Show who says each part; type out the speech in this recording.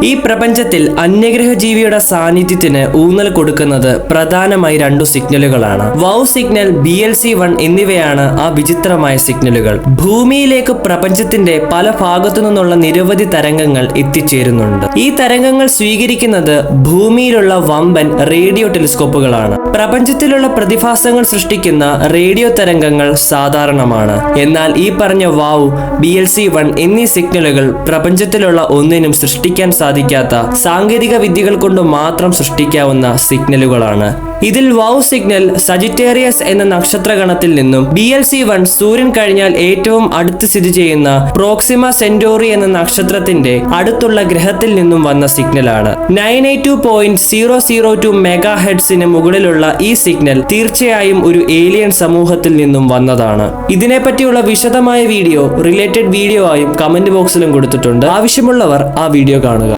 Speaker 1: ഈ പ്രപഞ്ചത്തിൽ അന്യഗ്രഹ ജീവിയുടെ സാന്നിധ്യത്തിന് ഊന്നൽ കൊടുക്കുന്നത് പ്രധാനമായി 2 സിഗ്നലുകളാണ്. വൗ സിഗ്നൽ, BLC-1 എന്നിവയാണ് ആ വിചിത്രമായ സിഗ്നലുകൾ. ഭൂമിയിലേക്ക് പ്രപഞ്ചത്തിന്റെ പല ഭാഗത്തു നിന്നുള്ള നിരവധി തരംഗങ്ങൾ എത്തിച്ചേരുന്നുണ്ട്. ഈ തരംഗങ്ങൾ സ്വീകരിക്കുന്നത് ഭൂമിയിലുള്ള വമ്പൻ റേഡിയോ ടെലിസ്കോപ്പുകളാണ്. പ്രപഞ്ചത്തിലുള്ള പ്രതിഭാസങ്ങൾ സൃഷ്ടിക്കുന്ന റേഡിയോ തരംഗങ്ങൾ സാധാരണമാണ്. എന്നാൽ ഈ പറഞ്ഞ വൗ, BLC-1 എന്നീ സിഗ്നലുകൾ പ്രപഞ്ചത്തിലുള്ള ഒന്നിനും സൃഷ്ടിക്കാൻ സാധിക്കാത്ത സാങ്കേതിക വിദ്യകൾ കൊണ്ട് മാത്രം സൃഷ്ടിക്കാവുന്ന സിഗ്നലുകളാണ്. ഇതിൽ വൗ സിഗ്നൽ സജിറ്റേറിയസ് എന്ന നക്ഷത്രഗണത്തിൽ നിന്നും, BLC-1 സൂര്യൻ കഴിഞ്ഞാൽ ഏറ്റവും അടുത്ത് സ്ഥിതി ചെയ്യുന്ന പ്രോക്സിമ സെന്റോറി എന്ന നക്ഷത്രത്തിന്റെ അടുത്തുള്ള ഗ്രഹത്തിൽ നിന്നും വന്ന സിഗ്നലാണ്. 982.002 മെഗാഹെർട്സിന് മുകളിലുള്ള ഈ സിഗ്നൽ തീർച്ചയായും ഒരു ഏലിയൻ സമൂഹത്തിൽ നിന്നും വന്നതാണ്. ഇതിനെപ്പറ്റിയുള്ള വിശദമായ വീഡിയോ റിലേറ്റഡ് വീഡിയോ ആയും കമന്റ് ബോക്സിലും കൊടുത്തിട്ടുണ്ട്. ആവശ്യമുള്ളവർ ആ വീഡിയോ കാണുക.